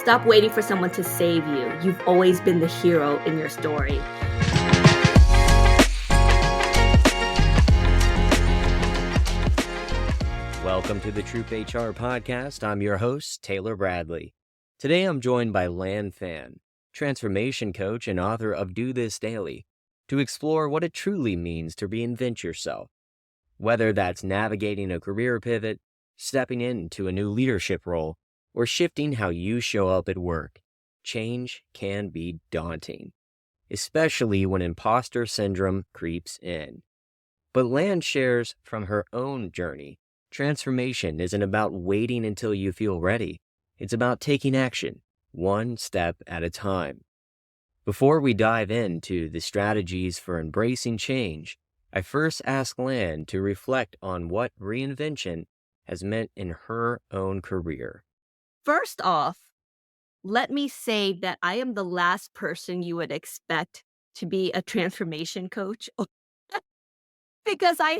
Stop waiting for someone to save you. You've always been the hero in your story. Welcome to the Troop HR podcast. I'm your host, Taylor Bradley. Today I'm joined by Lan Phan, transformation coach and author of Do This Daily, to explore what it truly means to reinvent yourself. Whether that's navigating a career pivot, stepping into a new leadership role, or shifting how you show up at work, change can be daunting, especially when imposter syndrome creeps in. But Lan shares from her own journey. Transformation isn't about waiting until you feel ready. It's about taking action, one step at a time. Before we dive into the strategies for embracing change, I first asked Lan to reflect on what reinvention has meant in her own career. First off, let me say that I am the last person you would expect to be a transformation coach because I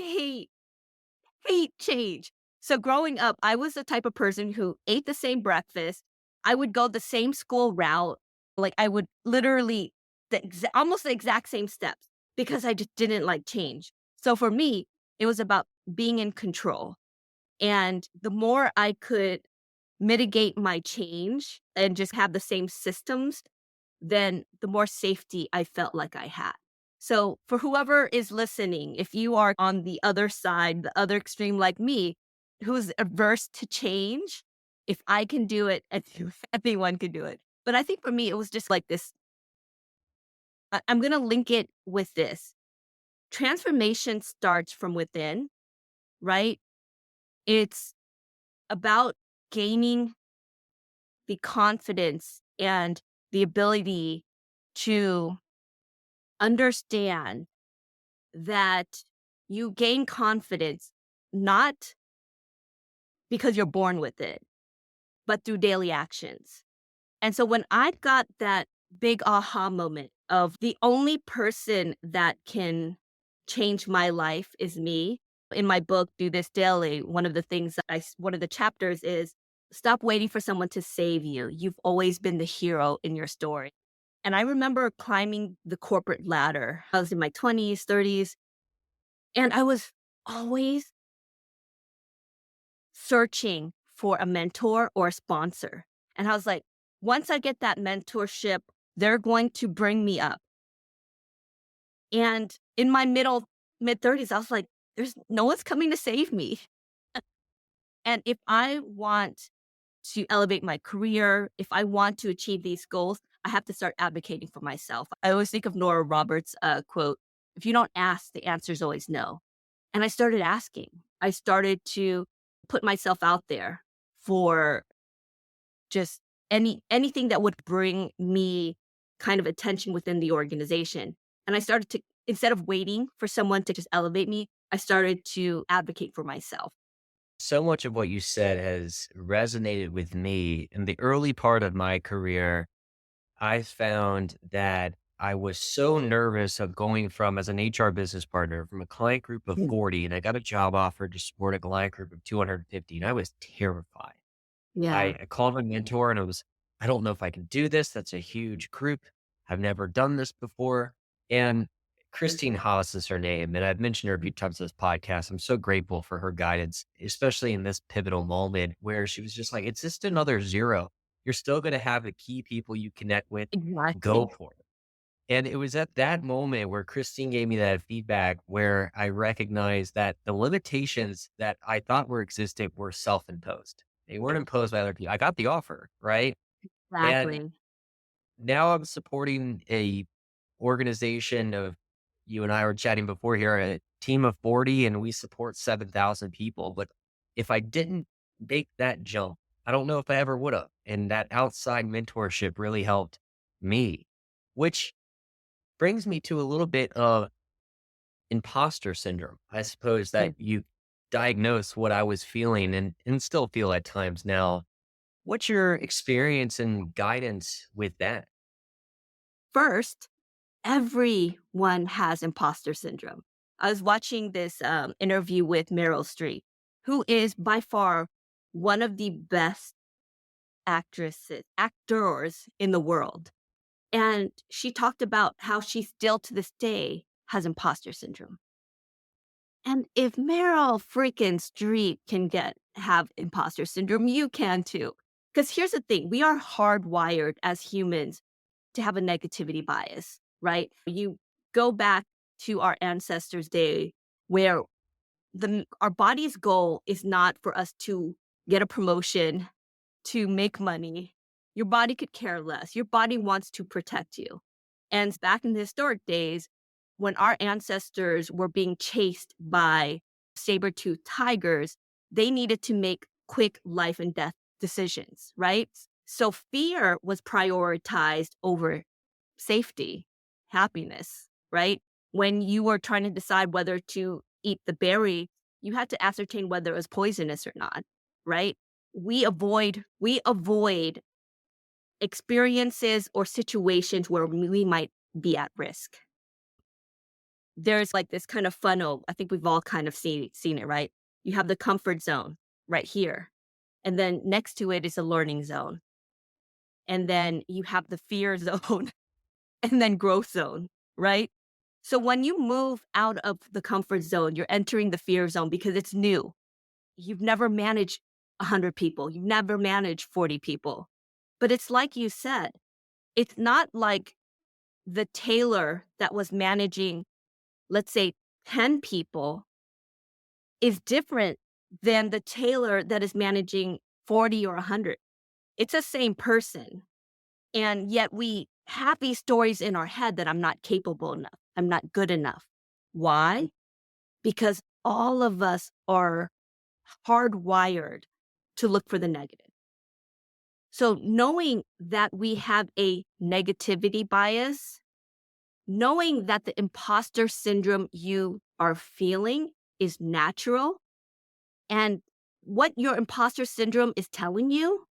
hate change. So growing up, I was the type of person who ate the same breakfast. I would go the same school route. Like I would literally almost the exact same steps because I just didn't like change. So for me, it was about being in control. And the more I could mitigate my change and just have the same systems, then the more safety I felt like I had. So for whoever is listening, if you are on the other side, the other extreme like me, who's averse to change, if I can do it, anyone can do it. But I think for me, it was just like this. I'm going to link it with this. Transformation starts from within, right? It's about gaining the confidence and the ability to understand that you gain confidence not because you're born with it, but through daily actions. And so when I got that big aha moment of the only person that can change my life is me, in my book, Do This Daily, one of the chapters is stop waiting for someone to save you. You've always been the hero in your story. And I remember climbing the corporate ladder. I was in my 20s, 30s, and I was always searching for a mentor or a sponsor. And I was like, once I get that mentorship, they're going to bring me up. And in my mid 30s, I was like, there's no one's coming to save me. And if I want to elevate my career, if I want to achieve these goals, I have to start advocating for myself. I always think of Nora Roberts' quote, if you don't ask, the answer is always no. And I started asking. I started to put myself out there for just anything that would bring me kind of attention within the organization. And I started to, instead of waiting for someone to just elevate me, I started to advocate for myself. So much of what you said has resonated with me. In the early part of my career, I found that I was so nervous of going from, as an HR business partner, from a client group of 40, and I got a job offer to support a client group of 250, and I was terrified. Yeah. I called my mentor and I don't know if I can do this. That's a huge group. I've never done this before. And Christine Haas is her name. And I've mentioned her a few times on this podcast. I'm so grateful for her guidance, especially in this pivotal moment where she was just like, it's just another zero. You're still going to have the key people you connect with. Go Exactly. for it. And it was at that moment where Christine gave me that feedback where I recognized that the limitations that I thought were existing were self-imposed. They weren't imposed by other people. I got the offer, right? And Exactly. now I'm supporting a organization of, you and I were chatting before here, a team of 40, and we support 7,000 people. But if I didn't make that jump, I don't know if I ever would have. And that outside mentorship really helped me, which brings me to a little bit of imposter syndrome. I suppose that you diagnose what I was feeling and still feel at times now. What's your experience and guidance with that? First, everyone has imposter syndrome. I was watching this interview with Meryl Streep, who is by far one of the best actors in the world. And she talked about how she still to this day has imposter syndrome. And if Meryl freaking Streep can have imposter syndrome, you can too. Because here's the thing, we are hardwired as humans to have a negativity bias, right? You go back to our ancestors' day where our body's goal is not for us to get a promotion, to make money. Your body could care less. Your body wants to protect you. And back in the historic days, when our ancestors were being chased by saber-toothed tigers, they needed to make quick life and death decisions, right? So fear was prioritized over safety, happiness, right? When you were trying to decide whether to eat the berry, you had to ascertain whether it was poisonous or not, right? We avoid experiences or situations where we might be at risk. There's like this kind of funnel. I think we've all kind of seen it, right? You have the comfort zone right here. And then next to it is a learning zone. And then you have the fear zone and then growth zone, right? So when you move out of the comfort zone, you're entering the fear zone because it's new. You've never managed 100 people. You've never managed 40 people. But it's like you said, it's not like the tailor that was managing, let's say, 10 people is different than the tailor that is managing 40 or 100. It's the same person. And yet we have these stories in our head that I'm not capable enough. I'm not good enough. Why? Because all of us are hardwired to look for the negative. So knowing that we have a negativity bias, knowing that the imposter syndrome you are feeling is natural, and what your imposter syndrome is telling you,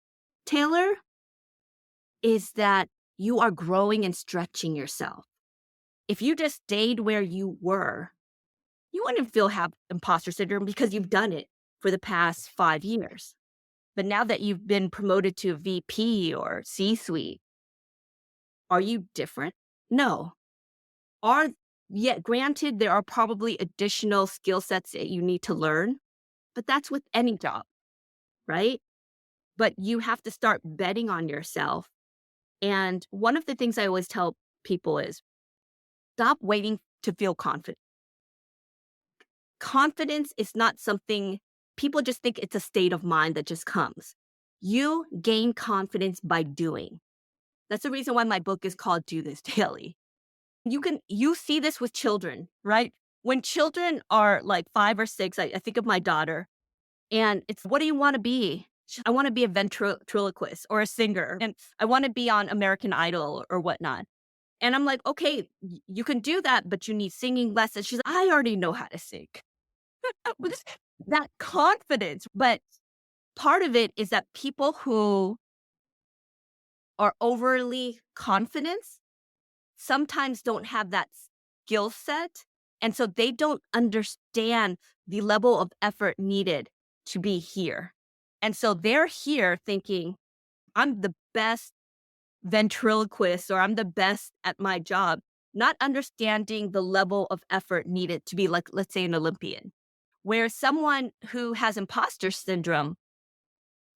Taylor, is that you are growing and stretching yourself. If you just stayed where you were, you wouldn't have imposter syndrome because you've done it for the past 5 years. But now that you've been promoted to VP or C-suite, are you different? No. Yet granted, there are probably additional skill sets that you need to learn, but that's with any job, right? But you have to start betting on yourself. And one of the things I always tell people is stop waiting to feel confident. Confidence is not something people just think it's a state of mind that just comes. You gain confidence by doing. That's the reason why my book is called Do This Daily. You see this with children, right? When children are like 5 or 6, I think of my daughter, and it's, what do you want to be? I want to be a ventriloquist or a singer, and I want to be on American Idol or whatnot. And I'm like, okay, you can do that, but you need singing lessons. She's like, I already know how to sing. With that confidence. But part of it is that people who are overly confident sometimes don't have that skill set. And so they don't understand the level of effort needed to be here. And so they're here thinking, I'm the best ventriloquist or I'm the best at my job, not understanding the level of effort needed to be, like, let's say, an Olympian. Where someone who has imposter syndrome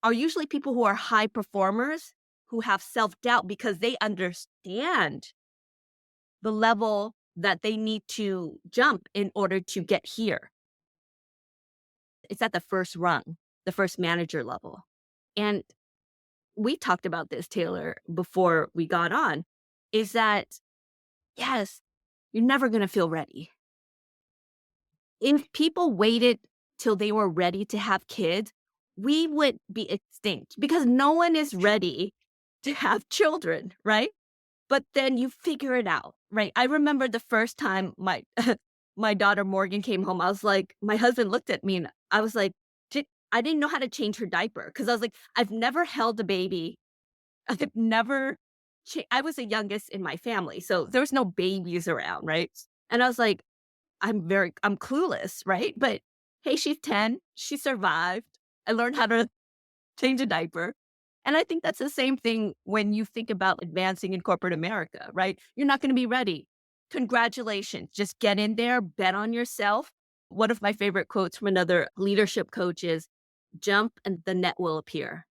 are usually people who are high performers who have self-doubt because they understand the level that they need to jump in order to get here. It's at the first rung, the first manager level. And we talked about this, Taylor, before we got on, is that, yes, you're never going to feel ready. If people waited till they were ready to have kids, we would be extinct because no one is ready to have children, right? But then you figure it out, right? I remember the first time my my daughter Morgan came home, I was like, my husband looked at me and I was like, I didn't know how to change her diaper because I was like, I've never held a baby. I've never, I was the youngest in my family, so there was no babies around, right? And I was like, I'm clueless, right? But hey, she's 10. She survived. I learned how to change a diaper. And I think that's the same thing when you think about advancing in corporate America, right? You're not going to be ready. Congratulations. Just get in there, bet on yourself. One of my favorite quotes from another leadership coach is jump and the net will appear.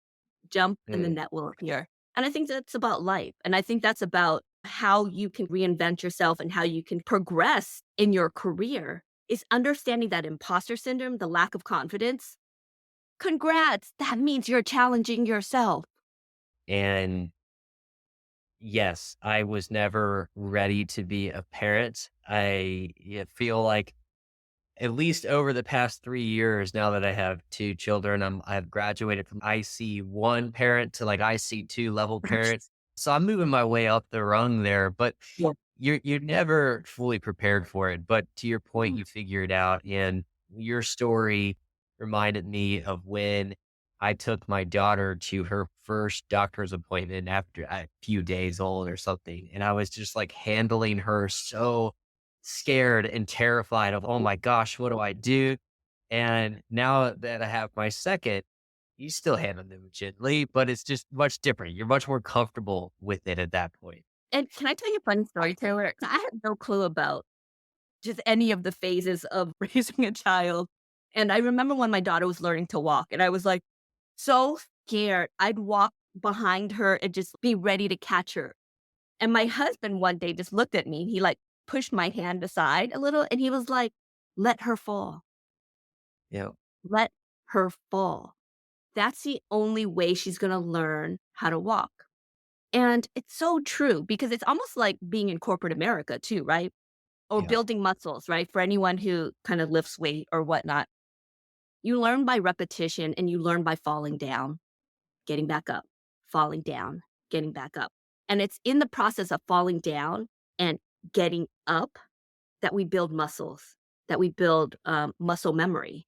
Jump and the Mm. net will appear. And I think that's about life. And I think that's about how you can reinvent yourself and how you can progress in your career is understanding that imposter syndrome, the lack of confidence. Congrats. That means you're challenging yourself. And yes, I was never ready to be a parent. Feel like at least over the past 3 years, now that I have two children, I've graduated from IC1 parent to like IC2 level parent. So I'm moving my way up the rung there, but Yeah. you're never fully prepared for it. But to your point, Mhm. you figure it out. And your story reminded me of when I took my daughter to her first doctor's appointment after a few days old or something. And I was just like handling her so scared and terrified of, oh my gosh, what do I do? And now that I have my second, you still handle them gently, but it's just much different. You're much more comfortable with it at that point. And can I tell you a funny story, Taylor? I had no clue about just any of the phases of raising a child. And I remember when my daughter was learning to walk, and I was like so scared. I'd walk behind her and just be ready to catch her. And my husband one day just looked at me. He like pushed my hand aside a little and he was like, let her fall. Yeah. Let her fall. That's the only way she's going to learn how to walk. And it's so true because it's almost like being in corporate America too, right? Or Yeah. building muscles, right? For anyone who kind of lifts weight or whatnot, you learn by repetition and you learn by falling down, getting back up, falling down, getting back up. And it's in the process of falling down and getting up that we build muscles, that we build muscle memory,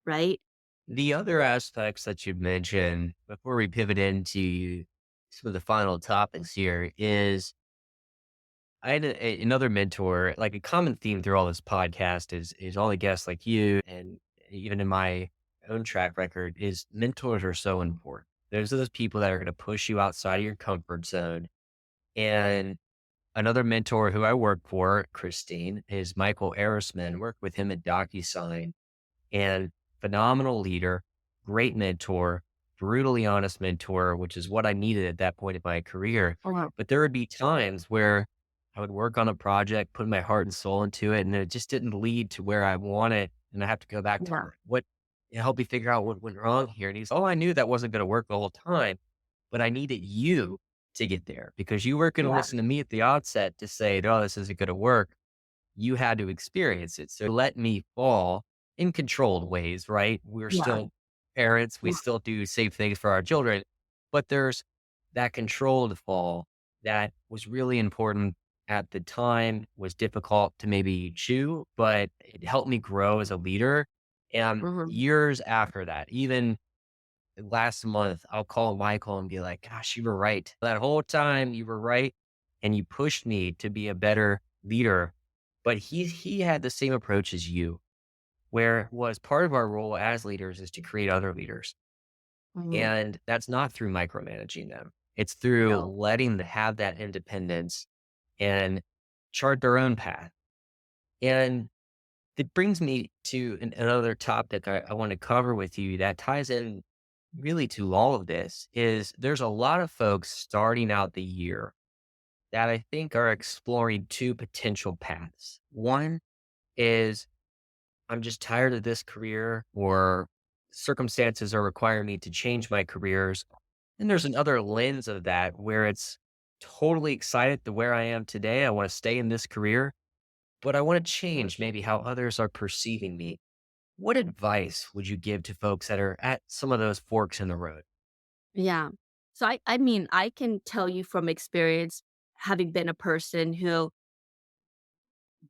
right? The other aspects that you mentioned before we pivot into some of the final topics here is I had another mentor, like a common theme through all this podcast is all the guests like you, and even in my own track record, is mentors are so important. Those are those people that are going to push you outside of your comfort zone. And another mentor who I work for, Christine, is Michael Arisman. Worked with him at DocuSign, and phenomenal leader, great mentor, brutally honest mentor, which is what I needed at that point in my career. Wow. But there would be times where I would work on a project, put my heart and soul into it, and it just didn't lead to where I wanted. And I have to go back to Yeah. what help me figure out what went wrong here. And he's, oh, I knew that wasn't going to work the whole time, but I needed you to get there because you weren't going to Yeah. listen to me at the outset to say, oh, this isn't going to work. You had to experience it. So let me fall in controlled ways, right? We're Yeah. still parents. We Yeah. still do safe things for our children, but there's that controlled fall that was really important at the time, was difficult to maybe chew, but it helped me grow as a leader. And Mhm. years after that, even last month, I'll call Michael and be like, gosh, you were right. That whole time you were right. And you pushed me to be a better leader. But he had the same approach as you, where was part of our role as leaders is to create other leaders. Mhm. And that's not through micromanaging them. It's through No. letting them have that independence and chart their own path. And it brings me to another topic I want to cover with you that ties in really to all of this is there's a lot of folks starting out the year that I think are exploring two potential paths. One is I'm just tired of this career or circumstances are requiring me to change my careers. And there's another lens of that where it's totally excited to where I am today. I want to stay in this career, but I want to change maybe how others are perceiving me. What advice would you give to folks that are at some of those forks in the road? Yeah. So I mean, I can tell you from experience, having been a person who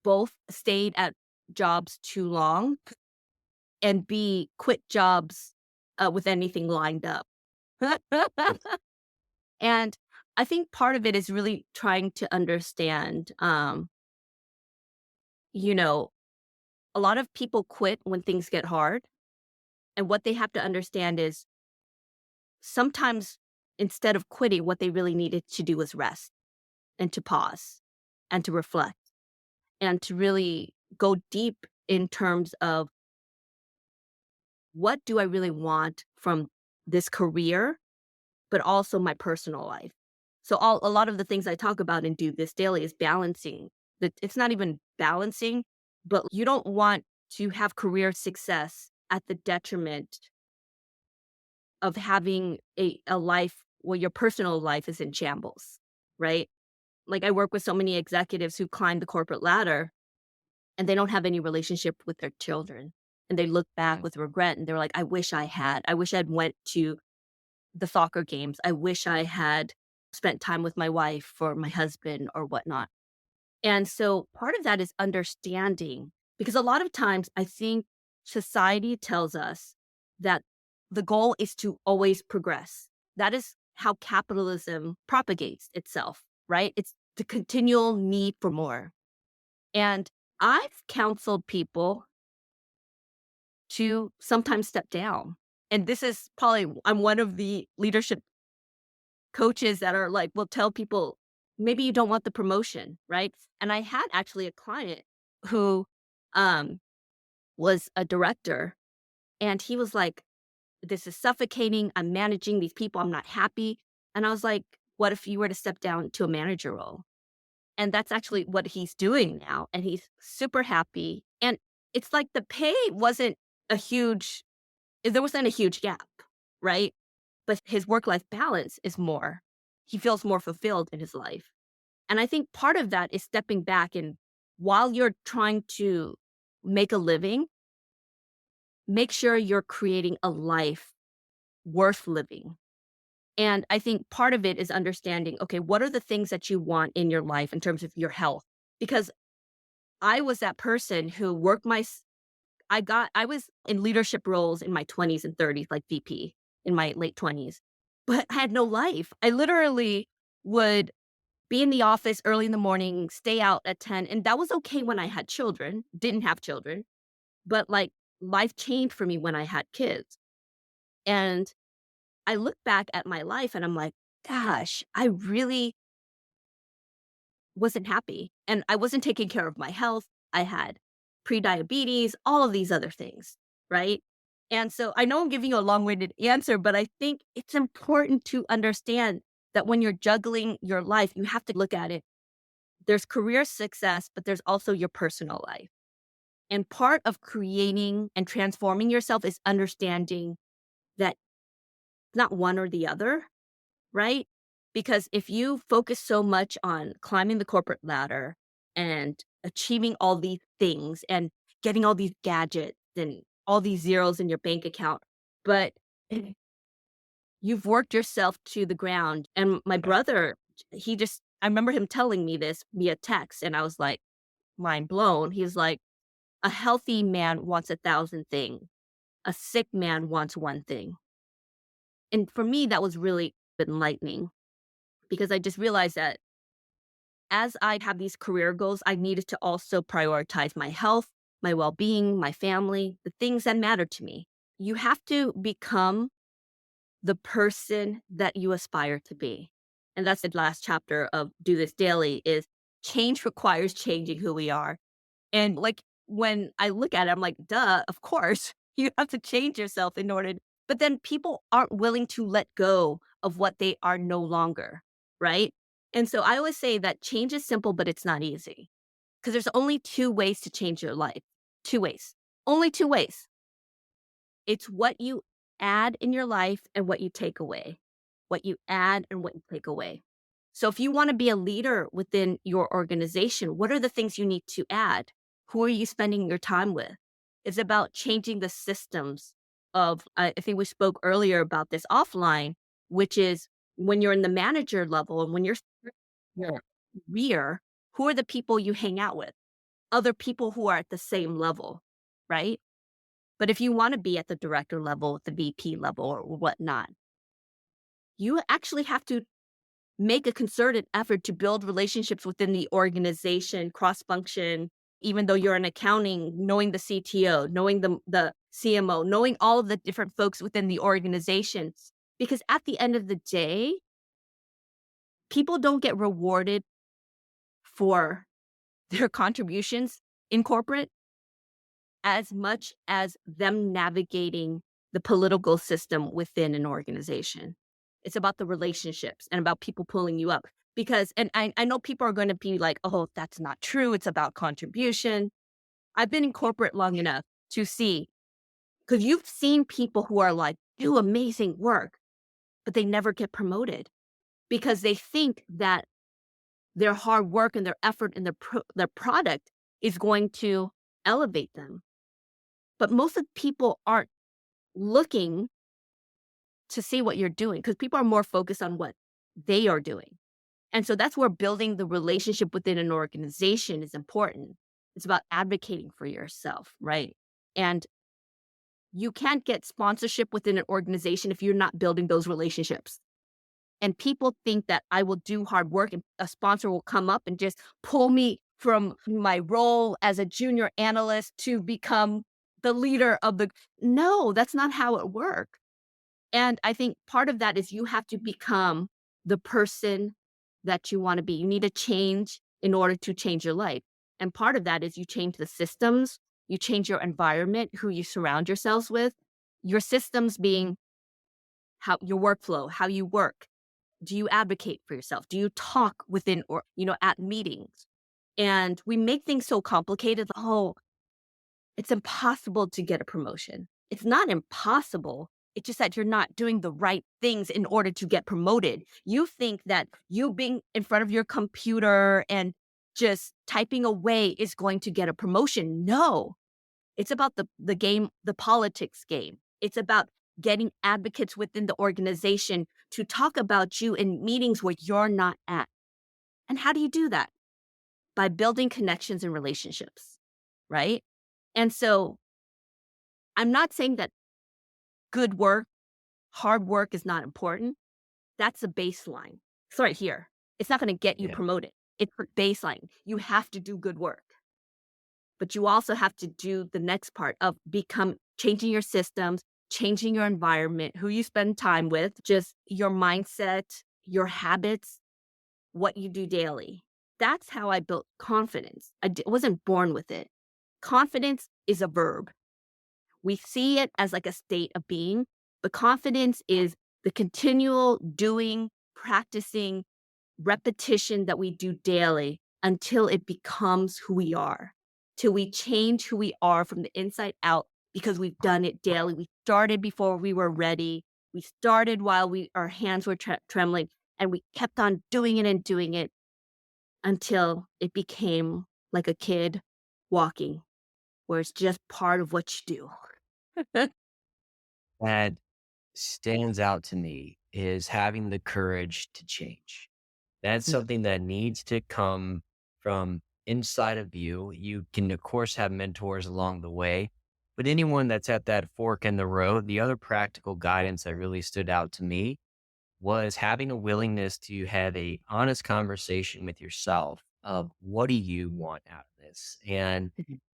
both stayed at jobs too long and B, quit jobs with anything lined up. And I think part of it is really trying to understand, you know, a lot of people quit when things get hard. And what they have to understand is sometimes instead of quitting, what they really needed to do was rest and to pause and to reflect and to really go deep in terms of what do I really want from this career, but also my personal life. So a lot of the things I talk about and do this daily is balancing. That it's not even balancing, but you don't want to have career success at the detriment of having a life where your personal life is in shambles, right? Like I work with so many executives who climb the corporate ladder and they don't have any relationship with their children. And they look back with regret and they're like, I wish I had. I wish I'd went to the soccer games. I wish I had spent time with my wife or my husband or whatnot. And so part of that is understanding because a lot of times I think society tells us that the goal is to always progress. That is how capitalism propagates itself, right? It's the continual need for more. And I've counseled people to sometimes step down. And this is probably, I'm one of the leadership coaches that are like, will tell people, maybe you don't want the promotion, right? And I had actually a client who um, was a director, and he was like, this is suffocating. I'm managing these people. I'm not happy. And I was like, what if you were to step down to a manager role? And that's actually what he's doing now. And he's super happy. And it's like the pay wasn't a huge, there wasn't a huge gap, right? But his work life balance is more. He feels more fulfilled in his life. And I think part of that is stepping back and while you're trying to make a living, make sure you're creating a life worth living. And I think part of it is understanding, okay, what are the things that you want in your life in terms of your health? Because I was that person who worked I was in leadership roles in my 20s and 30s, like VP in my late 20s, but I had no life. I literally would be in the office early in the morning, stay out at 10. And that was okay when I had children, didn't have children, but like life changed for me when I had kids. And I look back at my life and I'm like, gosh, I really wasn't happy. And I wasn't taking care of my health. I had prediabetes, all of these other things, right? And so I know I'm giving you a long winded answer, but I think it's important to understand that when you're juggling your life, you have to look at it. There's career success, but there's also your personal life. And part of creating and transforming yourself is understanding that not one or the other, right? Because if you focus so much on climbing the corporate ladder and achieving all these things and getting all these gadgets and all these zeros in your bank account, but you've worked yourself to the ground. And my brother, I remember him telling me this via text, and I was like, mind blown. He's like, a healthy man wants 1,000 things, a sick man wants one thing. And for me, that was really enlightening because I just realized that as I have these career goals, I needed to also prioritize my health, my well being, my family, the things that matter to me. You have to become the person that you aspire to be. And that's the last chapter of Do This Daily is change requires changing who we are. And like when I look at it, I'm like, duh, of course, you have to change yourself in order. But then people aren't willing to let go of what they are no longer. Right. And so I always say that change is simple, but it's not easy because there's only two ways to change your life. Two ways, only two ways. It's what you add in your life and what you take away. What you add and what you take away. So if you want to be a leader within your organization, what are the things you need to add? Who are you spending your time with? It's about changing the systems of, I think we spoke earlier about this offline, which is when you're in the manager level and when you're your career, who are the people you hang out with? Other people who are at the same level, right? But if you want to be at the director level, the VP level, or whatnot, you actually have to make a concerted effort to build relationships within the organization, cross function, even though you're in accounting, knowing the CTO, knowing the CMO, knowing all of the different folks within the organization. Because at the end of the day, people don't get rewarded for their contributions in corporate as much as them navigating the political system within an organization. It's about the relationships and about people pulling you up. Because, and I know people are going to be like, oh, that's not true. It's about contribution. I've been in corporate long enough to see, because you've seen people who are like, do amazing work, but they never get promoted because they think that their hard work and their effort and their product is going to elevate them. But most of the people aren't looking to see what you're doing because people are more focused on what they are doing. And so that's where building the relationship within an organization is important. It's about advocating for yourself, right? And you can't get sponsorship within an organization if you're not building those relationships. And people think that I will do hard work and a sponsor will come up and just pull me from my role as a junior analyst to become the leader of the. No, that's not how it works. And I think part of that is you have to become the person that you want to be. You need to change in order to change your life. And part of that is you change the systems, you change your environment, who you surround yourselves with, your systems being how your workflow, how you work. Do you advocate for yourself? Do you talk within or, at meetings? And we make things so complicated. Oh, it's impossible to get a promotion. It's not impossible. It's just that you're not doing the right things in order to get promoted. You think that you being in front of your computer and just typing away is going to get a promotion. No, it's about the game, the politics game. It's about getting advocates within the organization to talk about you in meetings where you're not at. And how do you do that? By building connections and relationships, right? And so I'm not saying that good work, hard work is not important. That's the baseline. It's right here. It's not going to get you Yeah. promoted. It's the baseline. You have to do good work. But you also have to do the next part of changing your systems, changing your environment, who you spend time with, just your mindset, your habits, what you do daily. That's how I built confidence. Wasn't born with it. Confidence is a verb. We see it as like a state of being, but confidence is the continual doing, practicing, repetition that we do daily until it becomes who we are, till we change who we are from the inside out because we've done it daily. We started before we were ready. We started while our hands were trembling, and we kept on doing it until it became like a kid walking, where it's just part of what you do. That stands out to me is having the courage to change. That's something that needs to come from inside of you. You can, of course, have mentors along the way, but anyone that's at that fork in the road, the other practical guidance that really stood out to me was having a willingness to have a honest conversation with yourself of what do you want out of this? And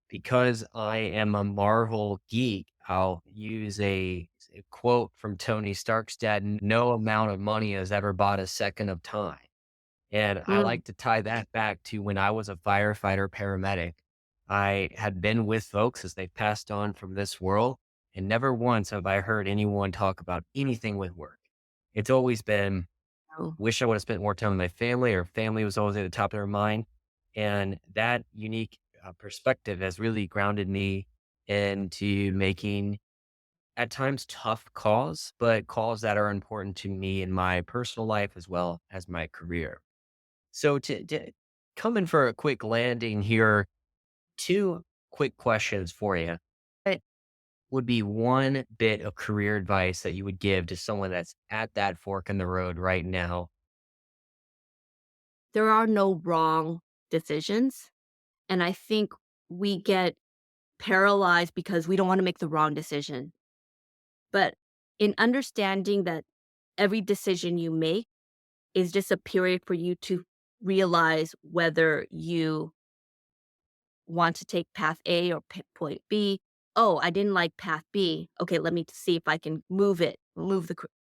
because I am a Marvel geek, I'll use a quote from Tony Stark's dad: no amount of money has ever bought a second of time. And I Mm. like to tie that back to when I was a firefighter paramedic. I had been with folks as they passed on from this world, and never once have I heard anyone talk about anything with work. It's always been, Oh, wish I would have spent more time with my family, or family was always at the top of their mind. And that unique perspective has really grounded me into making at times tough calls, but calls that are important to me in my personal life as well as my career. So to come in for a quick landing here, two quick questions for you. What would be one bit of career advice that you would give to someone that's at that fork in the road right now? there are no wrong decisions. And I think we get paralyzed because we don't want to make the wrong decision. But in understanding that every decision you make is just a period for you to realize whether you want to take path A or point B. Oh, I didn't like path B. Okay, let me see if I can move it, move the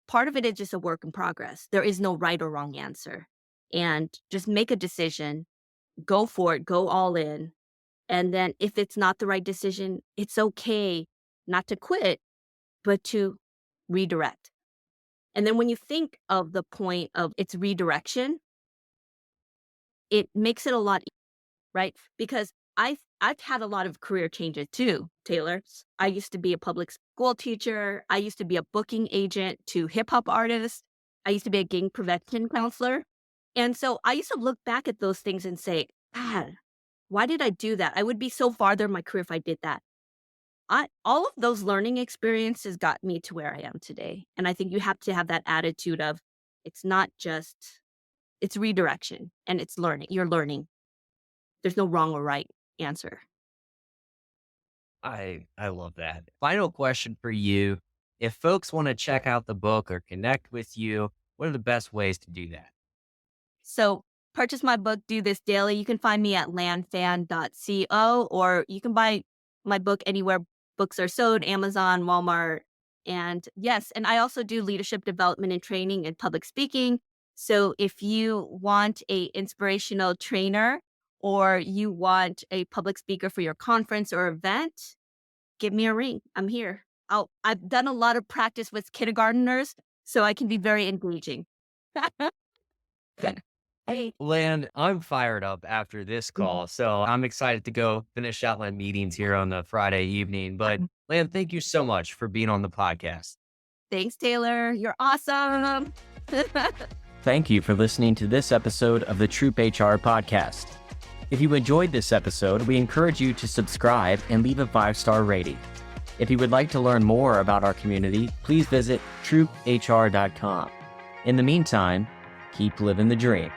part of it is just a work in progress. There is no right or wrong answer. And just make a decision, go for it, go all in. And then if it's not the right decision, it's okay not to quit, but to redirect. And then when you think of the point of its redirection, it makes it a lot, right? Because I've had a lot of career changes too, Taylor. I used to be a public school teacher. I used to be a booking agent to hip hop artists. I used to be a gang prevention counselor. And so I used to look back at those things and say, God, why did I do that? I would be so farther in my career if I did that. All of those learning experiences got me to where I am today. And I think you have to have that attitude of it's not just, it's redirection and it's learning. You're learning. There's no wrong or right answer. I love that. Final question for you. If folks want to check out the book or connect with you, what are the best ways to do that? So purchase my book, Do This Daily. You can find me at lanphan.co, or you can buy my book anywhere books are sold, Amazon, Walmart. And yes, and I also do leadership development and training and public speaking. So if you want a inspirational trainer or you want a public speaker for your conference or event, give me a ring. I'm here. I've done a lot of practice with kindergarteners, so I can be very engaging. Good. Hey. Lan, I'm fired up after this call, so I'm excited to go finish out my meetings here on the Friday evening. But Lan, thank you so much for being on the podcast. Thanks, Taylor. You're awesome. Thank you for listening to this episode of the Troop HR podcast. If you enjoyed this episode, we encourage you to subscribe and leave a 5-star rating. If you would like to learn more about our community, please visit troophr.com. In the meantime, keep living the dream.